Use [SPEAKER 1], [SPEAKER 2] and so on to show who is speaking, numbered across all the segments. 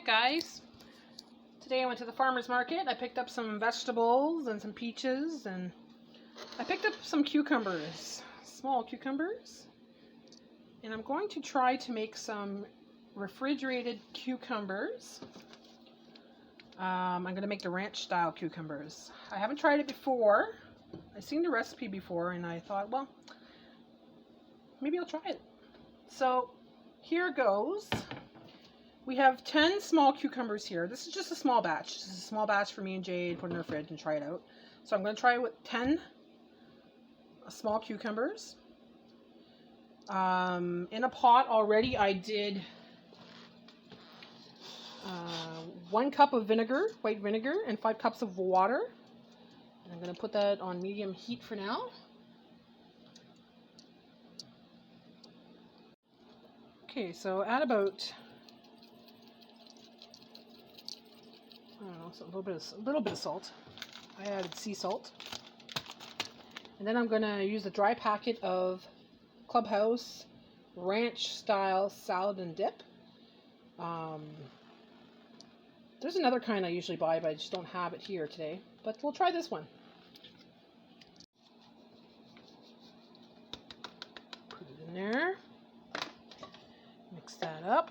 [SPEAKER 1] guys. Today I went to the farmer's market. I picked up some vegetables and some peaches, and I picked up some cucumbers, small cucumbers. And I'm going to try to make some refrigerated cucumbers. I'm going to make the ranch style cucumbers. I haven't tried it before. I've seen the recipe before and I thought, well, maybe I'll try it. So here goes. We have 10 small cucumbers here. This is just a small batch. This is a small batch for me and Jade, put in her fridge and try it out. So I'm going to try with 10 small cucumbers. In a pot already I did 1 cup of vinegar, white vinegar, and 5 cups of water. And I'm going to put that on medium heat for now. Okay, so add about, I don't know, so a little bit of salt. I added sea salt. And then I'm going to use a dry packet of Clubhouse ranch style salad and dip. There's another kind I usually buy, but I just don't have it here today. But we'll try this one. Put it in there. Mix that up.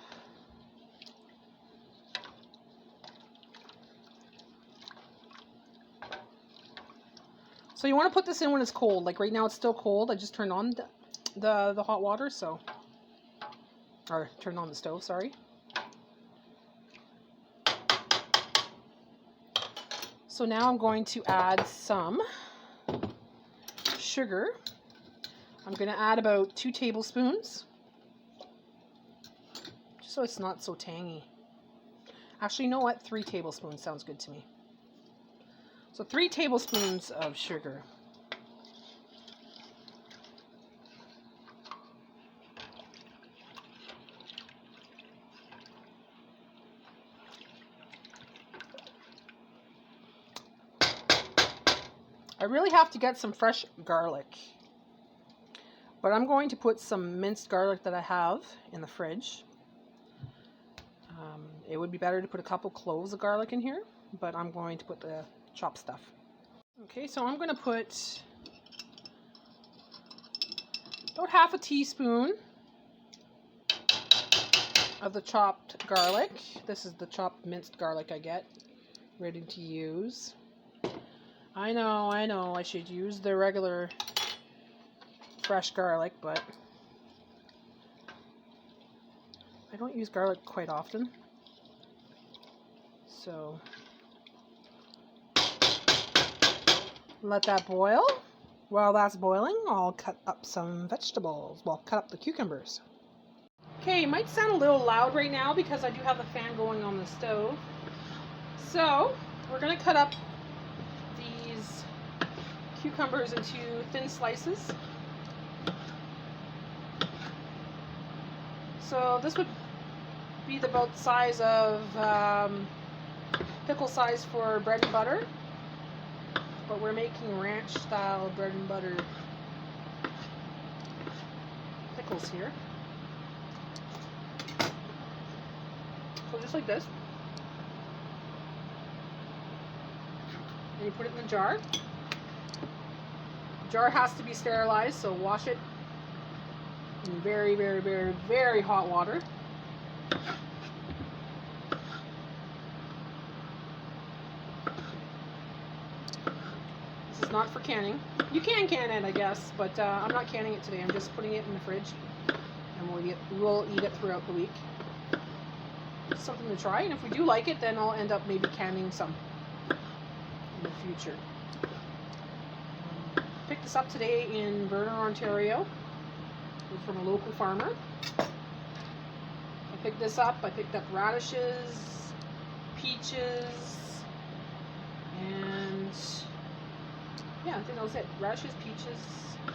[SPEAKER 1] So you want to put this in when it's cold. Like right now it's still cold. I just turned on the hot water, so, or turned on the stove, sorry. So now I'm going to add some sugar. I'm going to add about 2 tablespoons, just so it's not so tangy. Actually, you know what? 3 tablespoons sounds good to me. So 3 tablespoons of sugar. I really have to get some fresh garlic, but I'm going to put some minced garlic that I have in the fridge. It would be better to put a couple cloves of garlic in here, but I'm going to put the chopped stuff. Okay, so I'm going to put about half a teaspoon of the chopped garlic. This is the chopped minced garlic I get ready to use. I know, I should use the regular fresh garlic, but I don't use garlic quite often. So let that boil. While that's boiling, I'll cut up some vegetables. Well, cut up the cucumbers. Okay, it might sound a little loud right now because I do have the fan going on the stove. So we're going to cut up these cucumbers into thin slices. So this would be about the size of pickle size for bread and butter, but we're making ranch style bread and butter pickles here. So just like this. And you put it in the jar. The jar has to be sterilized, so wash it in very, very, very, very hot water. This is not for canning. You can can it, I guess, but I'm not canning it today. I'm just putting it in the fridge, and we'll eat it throughout the week. Something to try, and if we do like it, then I'll end up maybe canning some in the future. Picked this up today in Vernon, Ontario. It was from a local farmer. I picked this up. I picked up radishes, peaches, and yeah, I think that was it. Radishes, peaches,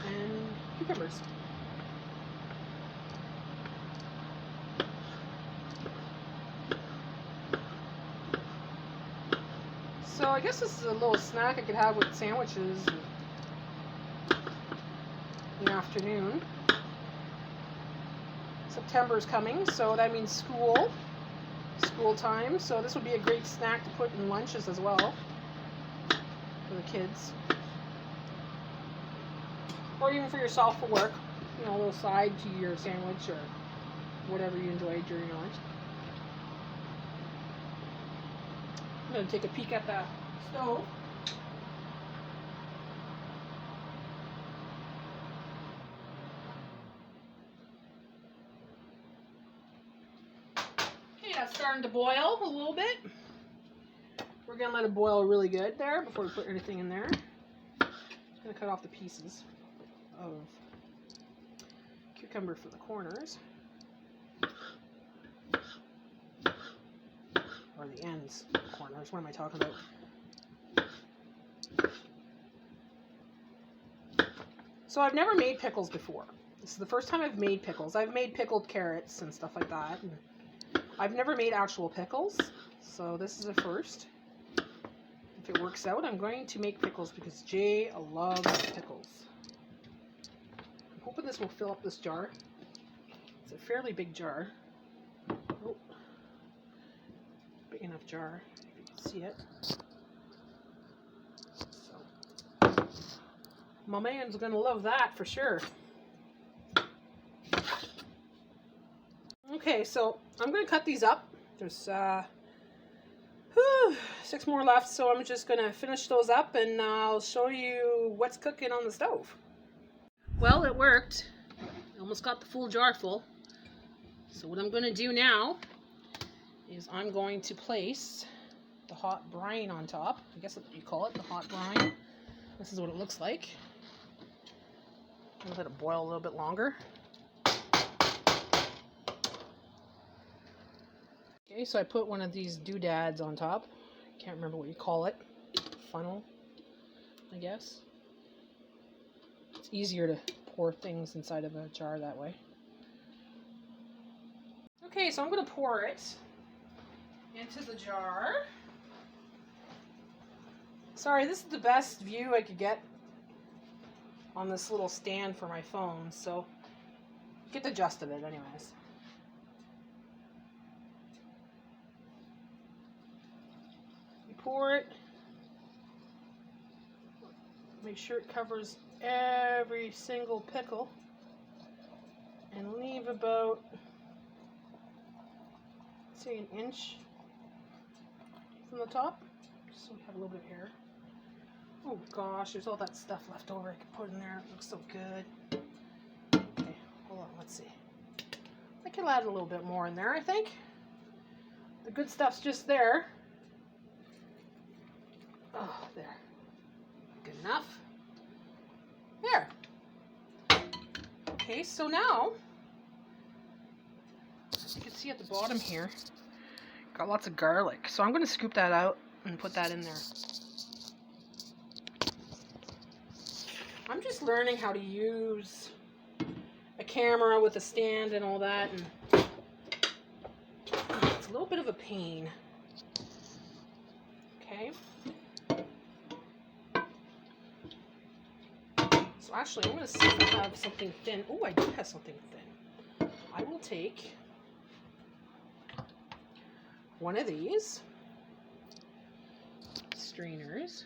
[SPEAKER 1] and cucumbers. So I guess this is a little snack I could have with sandwiches in the afternoon. September is coming, so that means school. school time. So this would be a great snack to put in lunches as well for the kids. Or even for yourself for work. You know, a little side to your sandwich or whatever you enjoy during your lunch. I'm going to take a peek at the stove. Okay, that's starting to boil a little bit. We're going to let it boil really good there before we put anything in there. I'm going to cut off the pieces of cucumber for the corners. Or the ends, corners. What am I talking about? So I've never made pickles before. This is the first time I've made pickles. I've made pickled carrots and stuff like that. And I've never made actual pickles. So this is a first. If it works out, I'm going to make pickles because Jay loves pickles. I'm hoping this will fill up this jar. It's a fairly big jar. Oh. Big enough jar, if you can see it. So, my man's gonna love that for sure. Okay, so I'm gonna cut these up. There's 6 more left, so I'm just gonna finish those up and I'll show you what's cooking on the stove. Well, it worked. I almost got the full jar full. So what I'm gonna do now is I'm going to place the hot brine on top. I guess that's what you call it, the hot brine. This is what it looks like. I'll let it boil a little bit longer. Okay, so I put one of these doodads on top. Can't remember what you call it. Funnel, I guess. It's easier to pour things inside of a jar that way. Okay, so I'm going to pour it into the jar. Sorry, this is the best view I could get on this little stand for my phone, so get the gist of it anyways. You pour it, make sure it covers every single pickle, and leave about, say, an inch from the top, just so we have a little bit of air. Oh gosh, there's all that stuff left over I could put in there. It looks so good. Okay, hold on, let's see. I could add a little bit more in there, I think. The good stuff's just there. Oh, there. Good enough. There. Okay, so now, as you can see at the bottom here, got lots of garlic. So I'm going to scoop that out and put that in there. I'm just learning how to use a camera with a stand and all that, and it's a little bit of a pain. Okay. So actually, I'm going to see if I have something thin. Oh, I do have something thin. I will take one of these strainers,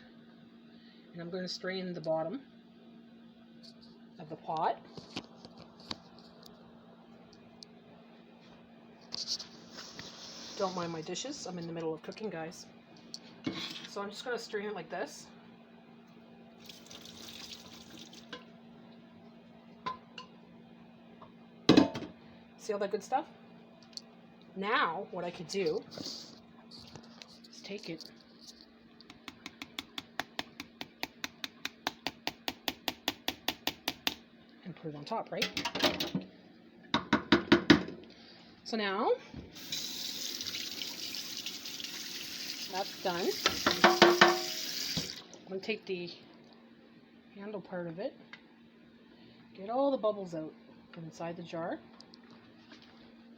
[SPEAKER 1] and I'm going to strain the bottom of the pot. Don't mind my dishes. I'm in the middle of cooking, guys. So I'm just going to strain it like this. See all that good stuff? Now, what I could do is take it and put it on top, right? So now, that's done. I'm going to take the handle part of it, get all the bubbles out inside the jar.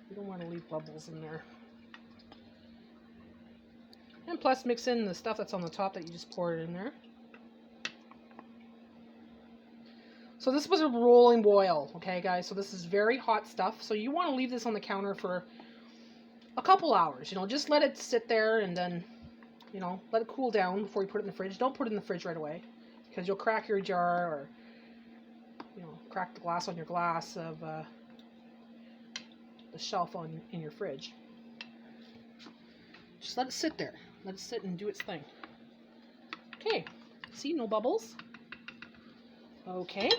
[SPEAKER 1] You don't want to leave bubbles in there. And plus mix in the stuff that's on the top that you just poured in there. So this was a rolling boil, okay guys? So this is very hot stuff. So you want to leave this on the counter for a couple hours. You know, just let it sit there and then, you know, let it cool down before you put it in the fridge. Don't put it in the fridge right away because you'll crack your jar or, you know, crack the glass on your glass of the shelf in your fridge. Just let it sit there. Let it sit and do its thing. Okay, see, no bubbles. Okay,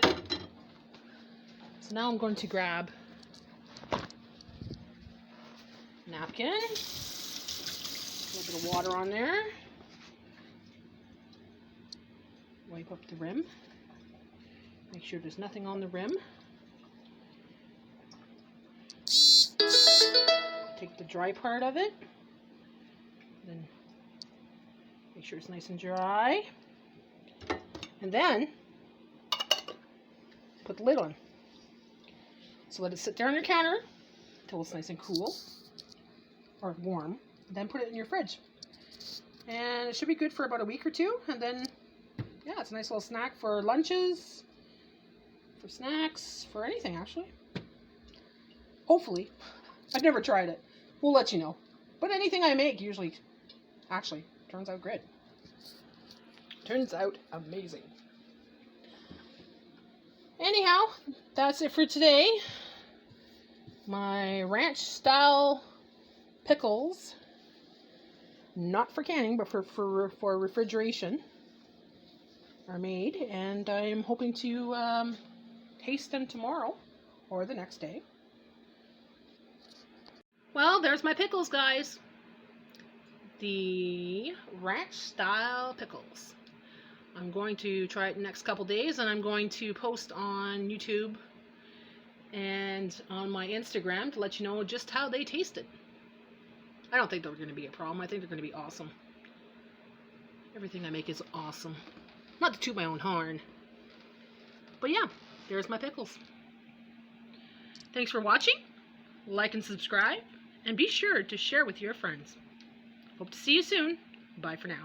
[SPEAKER 1] so now I'm going to grab napkin, a little bit of water on there, wipe up the rim, make sure there's nothing on the rim, take the dry part of it, then make sure it's nice and dry, and then put the lid on. So let it sit there on your counter until it's nice and cool or warm, then put it in your fridge. And it should be good for about a week or two, and then, yeah, it's a nice little snack for lunches, for snacks, for anything actually. Hopefully. I've never tried it. We'll let you know. But anything I make usually actually turns out good. Turns out amazing. Anyhow, that's it for today. My ranch style pickles, not for canning, but for refrigeration, are made, and I'm hoping to taste them tomorrow or the next day. Well, there's my pickles, guys. The ranch style pickles. I'm going to try it the next couple days, and I'm going to post on YouTube and on my Instagram to let you know just how they tasted. I don't think they're going to be a problem. I think they're going to be awesome. Everything I make is awesome. Not to toot my own horn. But yeah, there's my pickles. Thanks for watching. Like and subscribe. And be sure to share with your friends. Hope to see you soon. Bye for now.